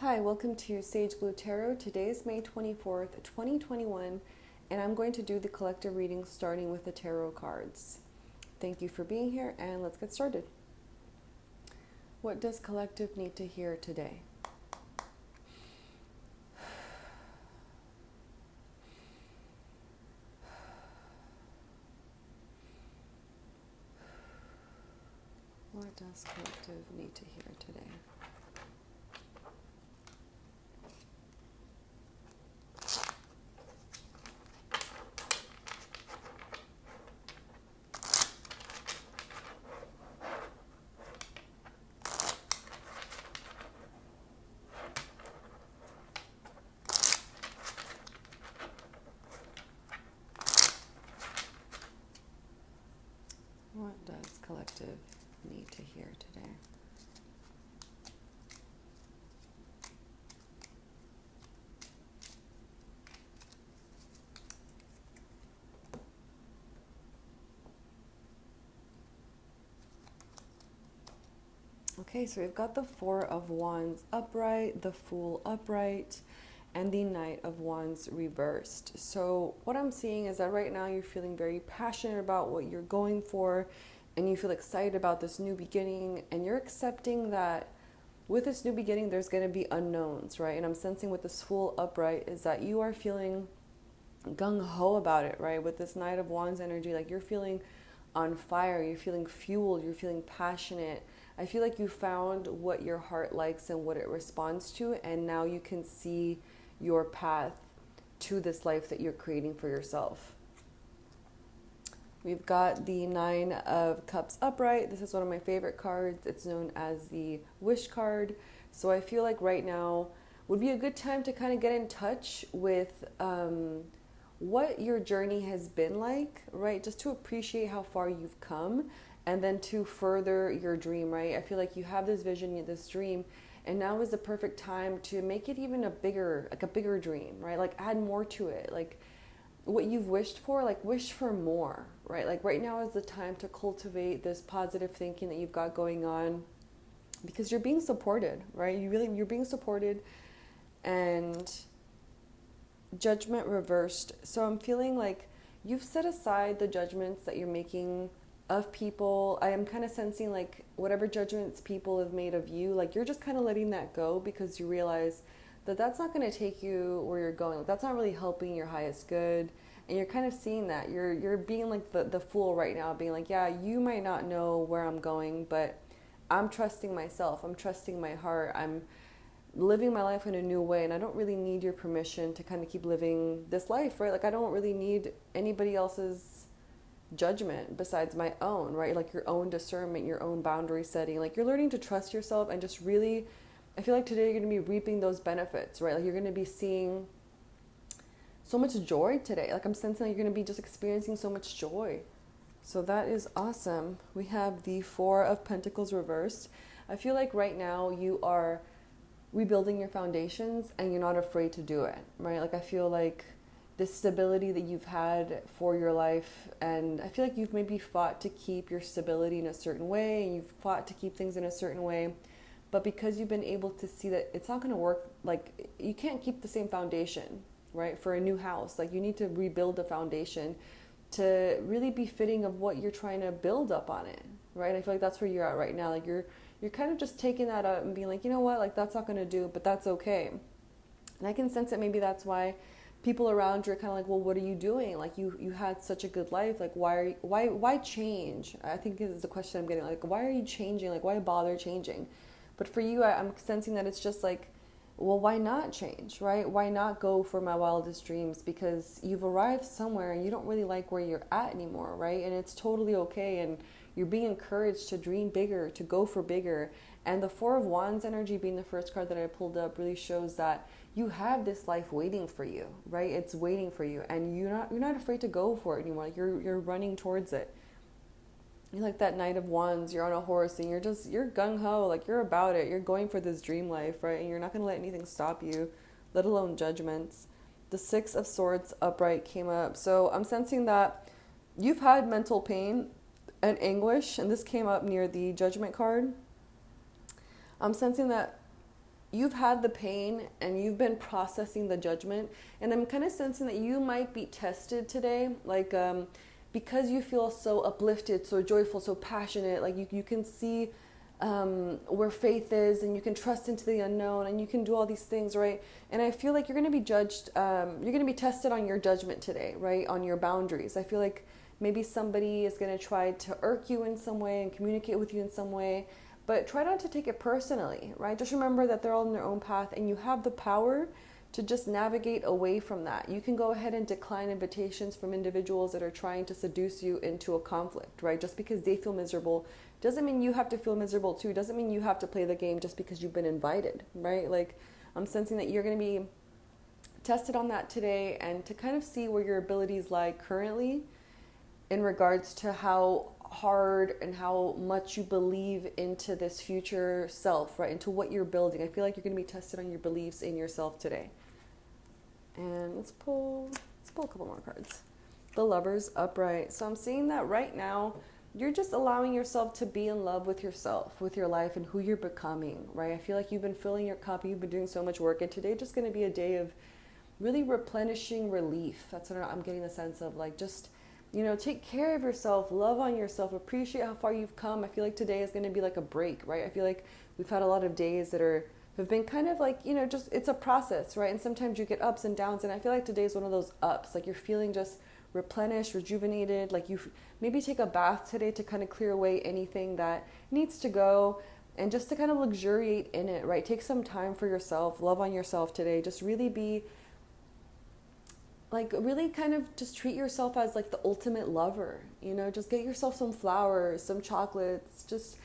Hi, welcome to Sage Blue Tarot. Today is May 24th, 2021, and I'm going to do the collective reading starting with the tarot cards. Thank you for being here, and let's get started. What does collective need to hear today? What does collective need to hear today? What does collective need to hear today? Okay, so we've got the Four of Wands upright, the Fool upright, and the Knight of Wands reversed. So what I'm seeing is that right now you're feeling very passionate about what you're going for, and you feel excited about this new beginning, and you're accepting that with this new beginning there's going to be unknowns, right? And I'm sensing with this Fool upright is that you are feeling gung-ho about it, right? With this Knight of Wands energy, like you're feeling on fire, you're feeling fueled, you're feeling passionate. I feel like you found what your heart likes and what it responds to, and now you can see your path to this life that you're creating for yourself. We've got the Nine of Cups upright. This is one of my favorite cards. It's known as the Wish card. So I feel like right now would be a good time to kind of get in touch with what your journey has been like, right? Just to appreciate how far you've come, and then to further your dream, right? I feel like you have this vision, this dream, and now is the perfect time to make it even a bigger dream, right? Like add more to it. Like what you've wished for, like wish for more, right? Like right now is the time to cultivate this positive thinking that you've got going on, because you're being supported, right? You're being supported. And Judgment reversed. So I'm feeling like you've set aside the judgments that you're making of people. I am kind of sensing like whatever judgments people have made of you, like you're just kind of letting that go, because you realize that that's not going to take you where you're going. Like that's not really helping your highest good. And you're kind of seeing that you're being like the fool right now, being like, yeah, you might not know where I'm going, but I'm trusting myself, I'm trusting my heart, I'm living my life in a new way, and I don't really need your permission to kind of keep living this life, right? Like I don't really need anybody else's judgment besides my own, right? Like your own discernment, your own boundary setting. Like you're learning to trust yourself, and just really, I feel like today you're going to be reaping those benefits, right? Like you're going to be seeing so much joy today. Like I'm sensing like you're going to be just experiencing so much joy. So that is awesome. We have the Four of Pentacles reversed. I feel like right now you are rebuilding your foundations, and you're not afraid to do it, right? Like I feel like this stability that you've had for your life, and I feel like you've maybe fought to keep your stability in a certain way, and you've fought to keep things in a certain way, but because you've been able to see that it's not going to work, like you can't keep the same foundation, right? For a new house, like you need to rebuild the foundation to really be fitting of what you're trying to build up on it, right? I feel like that's where you're at right now. Like you're kind of just taking that up and being like, you know what, like that's not going to do, but that's okay. And I can sense that maybe that's why people around you are kind of like, well, what are you doing? Like you had such a good life. Like why change? I think is the question I'm getting. Like, why are you changing? Like, why bother changing? But for you, I'm sensing that it's just like, well, why not change, right? Why not go for my wildest dreams? Because you've arrived somewhere and you don't really like where you're at anymore, right? And it's totally okay. And you're being encouraged to dream bigger, to go for bigger. And the Four of Wands energy being the first card that I pulled up really shows that you have this life waiting for you, right? It's waiting for you, and you're not afraid to go for it anymore. Like you're running towards it. You're like that Knight of Wands. You're on a horse, and you're gung ho. Like you're about it. You're going for this dream life, right? And you're not going to let anything stop you, let alone judgments. The Six of Swords upright came up. So I'm sensing that you've had mental pain and anguish, and this came up near the Judgment card. I'm sensing that you've had the pain and you've been processing the judgment, and I'm kind of sensing that you might be tested today, like because you feel so uplifted, so joyful, so passionate, like you can see where faith is, and you can trust into the unknown, and you can do all these things, right? And I feel like you're going to be judged, you're going to be tested on your judgment today, right? On your boundaries. I feel like maybe somebody is going to try to irk you in some way and communicate with you in some way, but try not to take it personally, right? Just remember that they're all on their own path, and you have the power to just navigate away from that. You can go ahead and decline invitations from individuals that are trying to seduce you into a conflict, right? Just because they feel miserable doesn't mean you have to feel miserable too. Doesn't mean you have to play the game just because you've been invited, right? Like, I'm sensing that you're going to be tested on that today, and to kind of see where your abilities lie currently in regards to how hard and how much you believe into this future self, right? Into what you're building. I feel like you're going to be tested on your beliefs in yourself today. And let's pull a couple more cards. The Lover's upright. So I'm seeing that right now you're just allowing yourself to be in love with yourself, with your life, and who you're becoming, right? I feel like you've been filling your cup, you've been doing so much work, and today just going to be a day of really replenishing relief. That's what I'm getting the sense of, like, just, you know, take care of yourself, love on yourself, appreciate how far you've come. I feel like today is going to be like a break, right? I feel like we've had a lot of days that have been kind of like, you know, just, it's a process, right? And sometimes you get ups and downs, and I feel like today is one of those ups, like you're feeling just replenished, rejuvenated, like you maybe take a bath today to kind of clear away anything that needs to go, and just to kind of luxuriate in it, right? Take some time for yourself, love on yourself today, just really be like, really kind of just treat yourself as like the ultimate lover, you know, just get yourself some flowers, some chocolates, just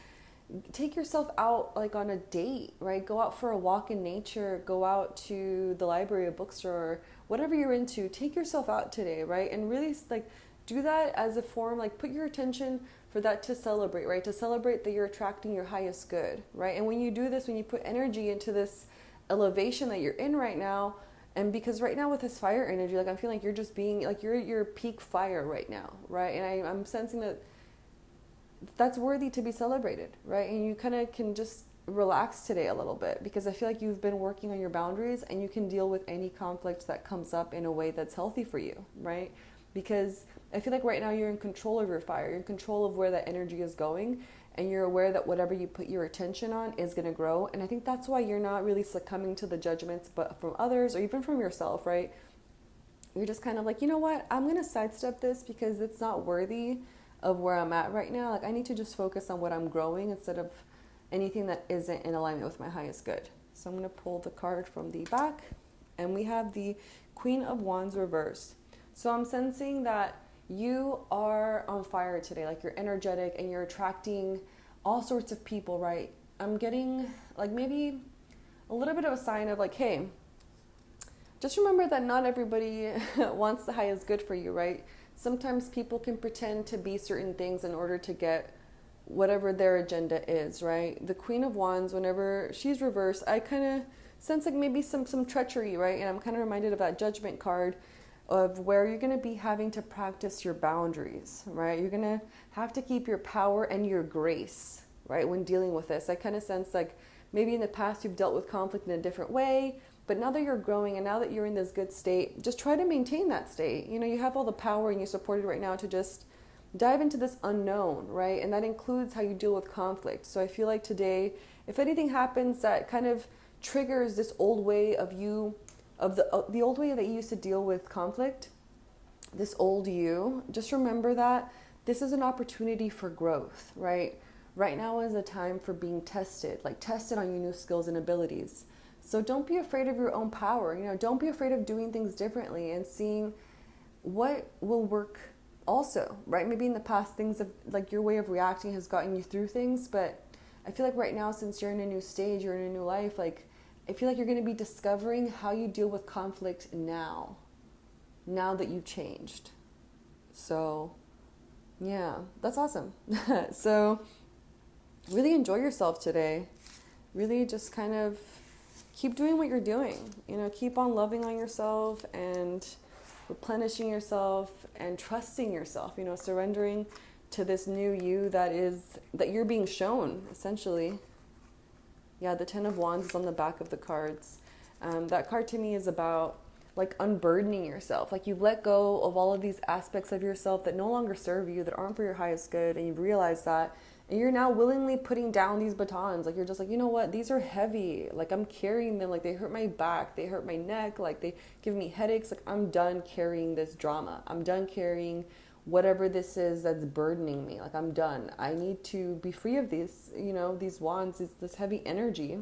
take yourself out like on a date, right? Go out for a walk in nature, go out to the library, a bookstore, whatever you're into, take yourself out today, right? And really like do that as a form, like put your attention for that to celebrate, right? To celebrate that you're attracting your highest good, right? And when you do this, when you put energy into this elevation that you're in right now, and because right now with this fire energy, like I'm feeling like you're just being like you're at your peak fire right now, right? And I'm sensing that that's worthy to be celebrated, right? And you kind of can just relax today a little bit, because I feel like you've been working on your boundaries, and you can deal with any conflict that comes up in a way that's healthy for you, right? Because I feel like right now you're in control of your fire, you're in control of where that energy is going, and you're aware that whatever you put your attention on is going to grow. And I think that's why you're not really succumbing to the judgments, but from others or even from yourself, right? You're just kind of like, you know what, I'm going to sidestep this because it's not worthy of where I'm at right now. Like I need to just focus on what I'm growing instead of anything that isn't in alignment with my highest good. So I'm going to pull the card from the back, and we have the Queen of Wands reversed. So I'm sensing that you are on fire today, like you're energetic and you're attracting all sorts of people, right? I'm getting like maybe a little bit of a sign of like, hey, just remember that not everybody wants the highest good for you, right? Sometimes people can pretend to be certain things in order to get whatever their agenda is, right? The Queen of Wands, whenever she's reversed, I kind of sense like maybe some treachery, right? And I'm kind of reminded of that Judgment card, of where you're going to be having to practice your boundaries, right? You're going to have to keep your power and your grace, right? When dealing with this, I kind of sense like maybe in the past you've dealt with conflict in a different way, but now that you're growing and now that you're in this good state, just try to maintain that state. You know, you have all the power and you're supported right now to just dive into this unknown, right? And that includes how you deal with conflict. So I feel like today, if anything happens that kind of triggers this old way of you, of the old way that you used to deal with conflict, this old you, just remember that this is an opportunity for growth, right? Right now is a time for being tested, like tested on your new skills and abilities. So don't be afraid of your own power. You know, don't be afraid of doing things differently and seeing what will work also, right? Maybe in the past things have, like your way of reacting has gotten you through things, but I feel like right now, since you're in a new stage, you're in a new life, like I feel like you're going to be discovering how you deal with conflict now that you've changed. So yeah, that's awesome. So really enjoy yourself today. Really just kind of keep doing what you're doing. You know, keep on loving on yourself and replenishing yourself and trusting yourself, you know, surrendering to this new you that you're being shown, essentially. Yeah, the Ten of Wands is on the back of the cards. That card to me is about like unburdening yourself. Like you've let go of all of these aspects of yourself that no longer serve you, that aren't for your highest good, and you've realized that. And you're now willingly putting down these batons. Like you're just like, you know what? These are heavy. Like I'm carrying them. Like they hurt my back. They hurt my neck. Like they give me headaches. Like I'm done carrying this drama. I'm done carrying whatever this is that's burdening me. Like I'm done. I need to be free of these, these wands, this heavy energy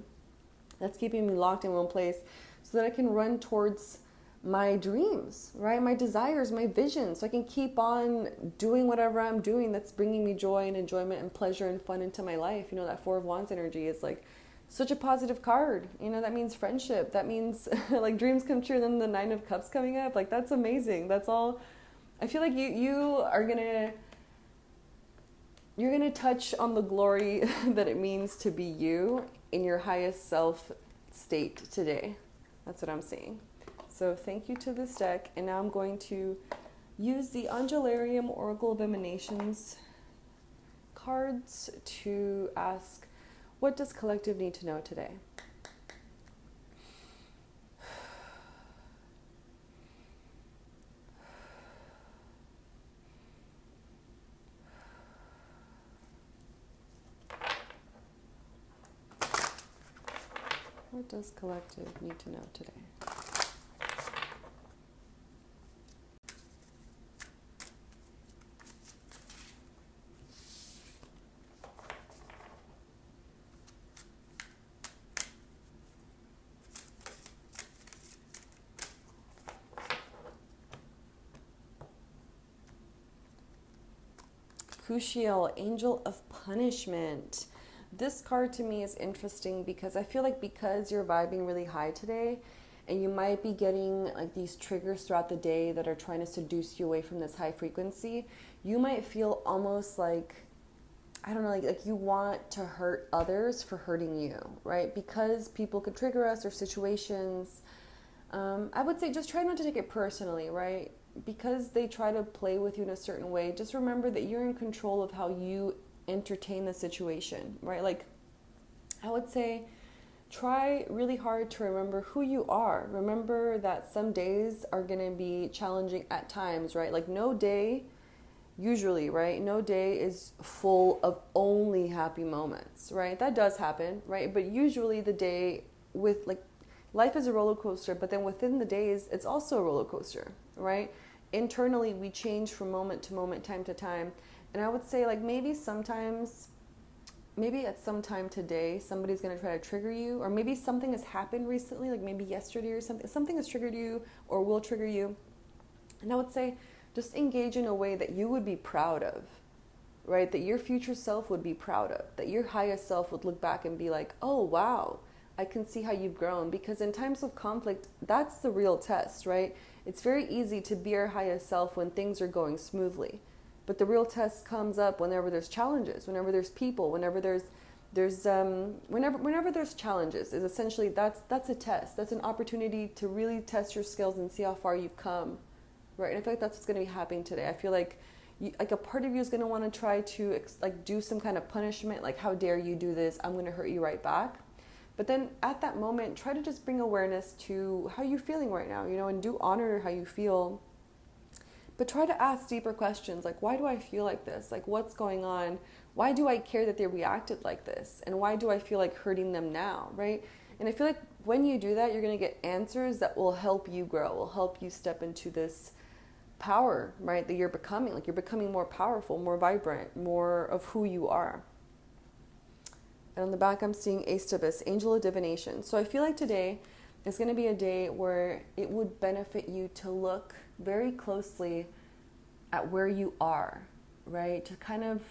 that's keeping me locked in one place so that I can run towards my dreams, right? My desires, my visions. So I can keep on doing whatever I'm doing that's bringing me joy and enjoyment and pleasure and fun into my life. That Four of Wands energy is like such a positive card. That means friendship. That means like dreams come true. Then the Nine of Cups coming up, like that's amazing. That's all. I feel like you're gonna touch on the glory that it means to be you in your highest self state today. That's what I'm seeing. So thank you to this deck, and now I'm going to use the Angelarium Oracle of Emanations cards to ask, what does collective need to know today? What does collective need to know today? Crucial, Angel of Punishment. This card to me is interesting because I feel like because you're vibing really high today and you might be getting like these triggers throughout the day that are trying to seduce you away from this high frequency, you might feel almost like, I don't know, like you want to hurt others for hurting you, right? Because people could trigger us or situations. I would say just try not to take it personally, right? Because they try to play with you in a certain way, just remember that you're in control of how you entertain the situation, right? Like I would say try really hard to remember who you are. Remember that some days are going to be challenging at times, right? Like no day, usually, right? No day is full of only happy moments, right? That does happen, right? But usually the day with like life is a roller coaster, but then within the days, it's also a roller coaster, right? Internally, we change from moment to moment, time to time. And I would say like maybe at some time today, somebody's going to try to trigger you, or maybe something has happened recently, like maybe yesterday or something has triggered you or will trigger you. And I would say just engage in a way that you would be proud of, right? That your future self would be proud of, that your highest self would look back and be like, oh, wow, I can see how you've grown. Because in times of conflict, that's the real test, right? It's very easy to be our highest self when things are going smoothly. But the real test comes up whenever there's challenges, whenever there's people, whenever there's challenges. Is essentially that's a test. That's an opportunity to really test your skills and see how far you've come, right? And I feel like that's what's going to be happening today. I feel like a part of you is going to want to try to do some kind of punishment, like how dare you do this? I'm going to hurt you right back. But then at that moment, try to just bring awareness to how you're feeling right now, and do honor how you feel. But try to ask deeper questions, like, why do I feel like this? Like, what's going on? Why do I care that they reacted like this? And why do I feel like hurting them now, right? And I feel like when you do that, you're going to get answers that will help you grow, will help you step into this power, right, that you're becoming. Like, you're becoming more powerful, more vibrant, more of who you are. And on the back, I'm seeing Aestabus, Angel of Divination. So I feel like today is going to be a day where it would benefit you to look very closely at where you are, right? To kind of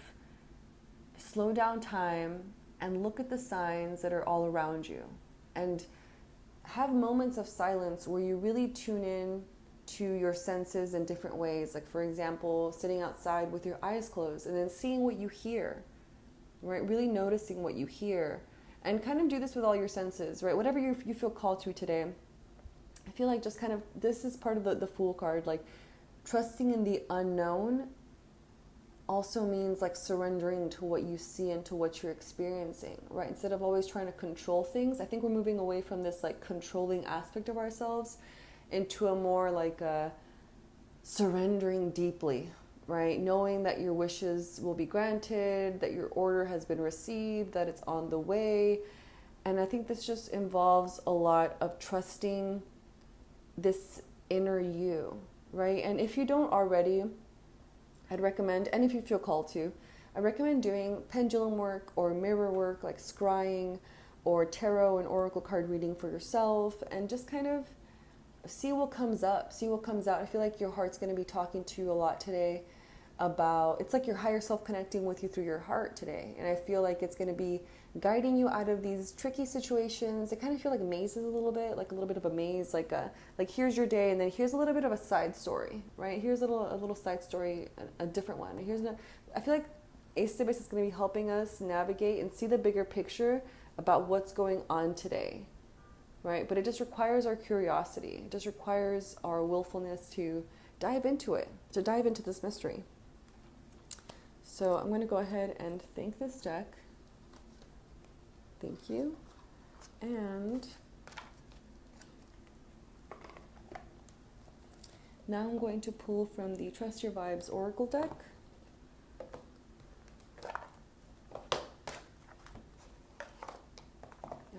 slow down time and look at the signs that are all around you. And have moments of silence where you really tune in to your senses in different ways. Like, for example, sitting outside with your eyes closed and then seeing what you hear, right? Really noticing what you hear. And kind of do this with all your senses, right? Whatever you feel called to today. I feel like just kind of, this is part of the Fool card, like trusting in the unknown also means like surrendering to what you see and to what you're experiencing, right? Instead of always trying to control things, I think we're moving away from this like controlling aspect of ourselves into a more like surrendering deeply, right? Knowing that your wishes will be granted, that your order has been received, that it's on the way. And I think this just involves a lot of trusting this inner you, right? And if you don't already, I'd recommend, and if you feel called to, I recommend doing pendulum work or mirror work like scrying or tarot and oracle card reading for yourself, and just kind of see what comes up, see what comes out. I feel like your heart's going to be talking to you a lot today about, it's like your higher self connecting with you through your heart today. And I feel like it's going to be guiding you out of these tricky situations. I kind of feel like mazes a little bit of a maze, like here's your day, and then here's a little bit of a side story, right? Here's a little side story, a different one. I feel like Ace of Base is going to be helping us navigate and see the bigger picture about what's going on today, right? But it just requires our curiosity. It just requires our willfulness to dive into it, to dive into this mystery. So I'm going to go ahead and thank this deck. Thank you. And now I'm going to pull from the Trust Your Vibes Oracle deck.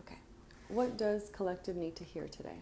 Okay. What does collective need to hear today?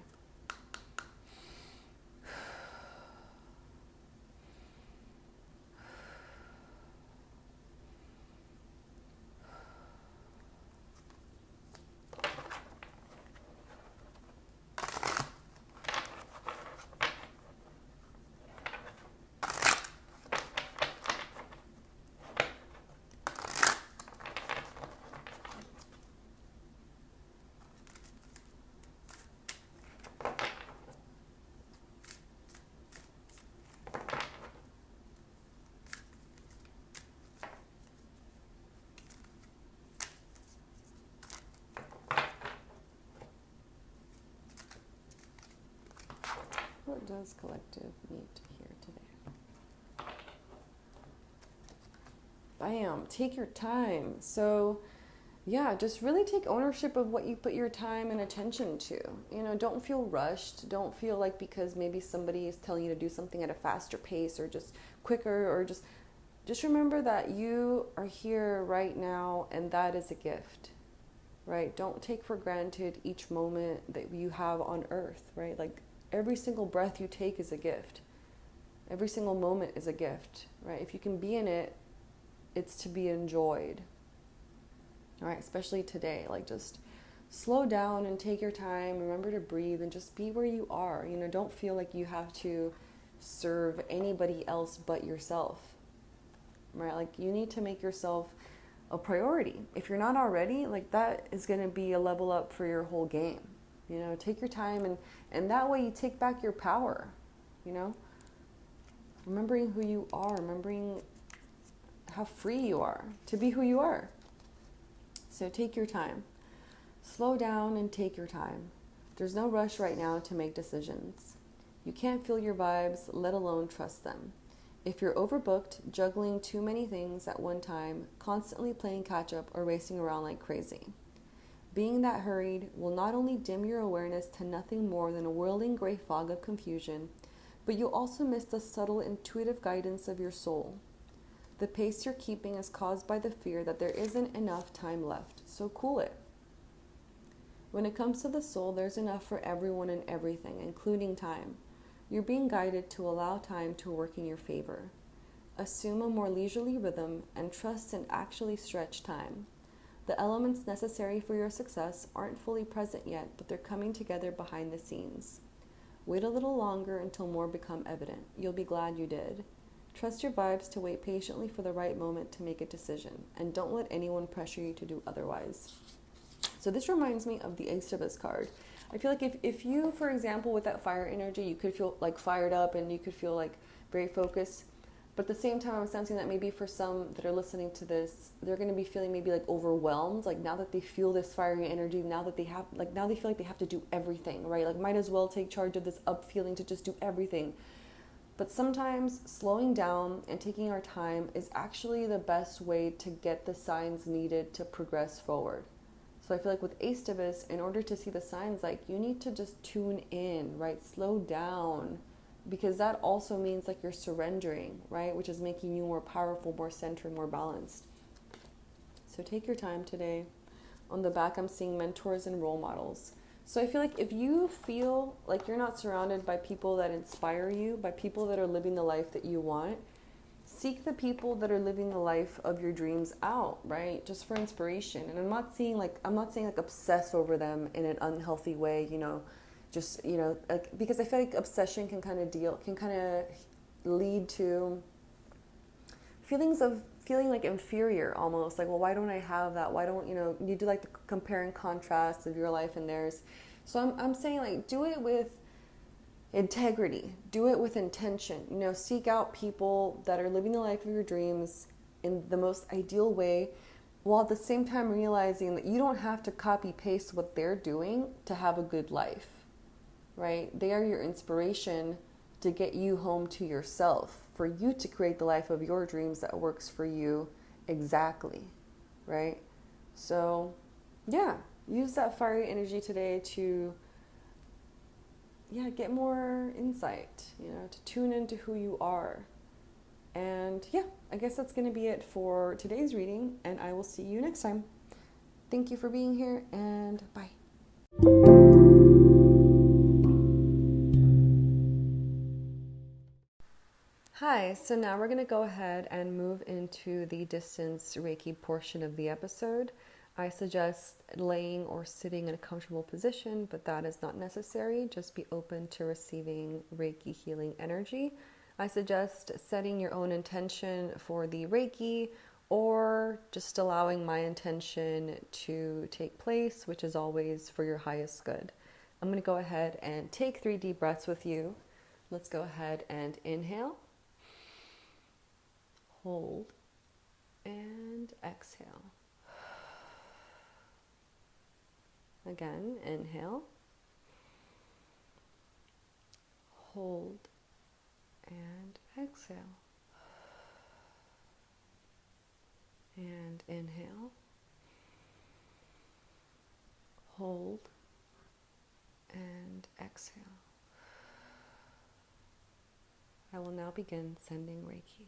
What does collective need to hear today? Bam, take your time. So yeah, just really take ownership of what you put your time and attention to. You know, don't feel rushed. Don't feel like because maybe somebody is telling you to do something at a faster pace or just quicker, or just remember that you are here right now, and that is a gift, right? Don't take for granted each moment that you have on earth, right? Like every single breath you take is a gift. Every single moment is a gift, right? If you can be in it, it's to be enjoyed. All right, especially today, like just slow down and take your time. Remember to breathe and just be where you are. You know, don't feel like you have to serve anybody else but yourself, right? Like you need to make yourself a priority. If you're not already, like that is going to be a level up for your whole game. You know, take your time, and that way you take back your power, you know? Remembering who you are, remembering how free you are to be who you are. So take your time. Slow down and take your time. There's no rush right now to make decisions. You can't feel your vibes, let alone trust them. If you're overbooked, juggling too many things at one time, constantly playing catch up or racing around like crazy. Being that hurried will not only dim your awareness to nothing more than a whirling gray fog of confusion, but you'll also miss the subtle intuitive guidance of your soul. The pace you're keeping is caused by the fear that there isn't enough time left, so cool it. When it comes to the soul, there's enough for everyone and everything, including time. You're being guided to allow time to work in your favor. Assume a more leisurely rhythm and trust and actually stretch time. The elements necessary for your success aren't fully present yet, but they're coming together behind the scenes. Wait a little longer until more become evident. You'll be glad you did. Trust your vibes to wait patiently for the right moment to make a decision, and don't let anyone pressure you to do otherwise. So this reminds me of the Ace of Base card. I feel like if you, for example, with that fire energy, you could feel like fired up and you could feel like very focused. But at the same time, I'm sensing that maybe for some that are listening to this, they're going to be feeling maybe like overwhelmed. Like now that they feel this fiery energy, now they feel like they have to do everything, right? Like might as well take charge of this up feeling to just do everything. But sometimes slowing down and taking our time is actually the best way to get the signs needed to progress forward. So I feel like with Aestivus, in order to see the signs, like you need to just tune in, right? Slow down, because that also means like you're surrendering, right? Which is making you more powerful, more centered, more balanced. So take your time today. On the back, I'm seeing mentors and role models. So I feel like if you feel like you're not surrounded by people that inspire you, by people that are living the life that you want, seek the people that are living the life of your dreams out, right? Just for inspiration. And I'm not saying like obsess over them in an unhealthy way, just, like, because I feel like obsession can kind of lead to feeling like inferior almost, like, well, why don't I have that? Why don't, you do like the compare and contrast of your life and theirs. So I'm saying, like, do it with integrity, do it with intention, seek out people that are living the life of your dreams in the most ideal way, while at the same time realizing that you don't have to copy paste what they're doing to have a good life, right? They are your inspiration to get you home to yourself, for you to create the life of your dreams that works for you exactly, right? So, yeah, use that fiery energy today to, get more insight, to tune into who you are. And I guess that's going to be it for today's reading, and I will see you next time. Thank you for being here, and bye. Hi, so now we're going to go ahead and move into the distance Reiki portion of the episode. I suggest laying or sitting in a comfortable position, but that is not necessary. Just be open to receiving Reiki healing energy. I suggest setting your own intention for the Reiki, or just allowing my intention to take place, which is always for your highest good. I'm going to go ahead and take 3 deep breaths with you. Let's go ahead and inhale. Hold and exhale. Again, inhale. Hold and exhale. And inhale. Hold and exhale. I will now begin sending Reiki.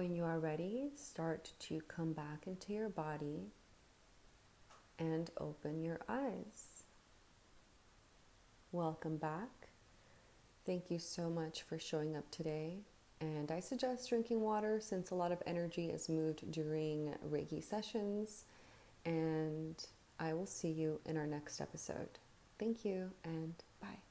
when you are ready, start to come back into your body and open your eyes. Welcome back. Thank you so much for showing up today. And I suggest drinking water since a lot of energy is moved during Reiki sessions. And I will see you in our next episode. Thank you and bye.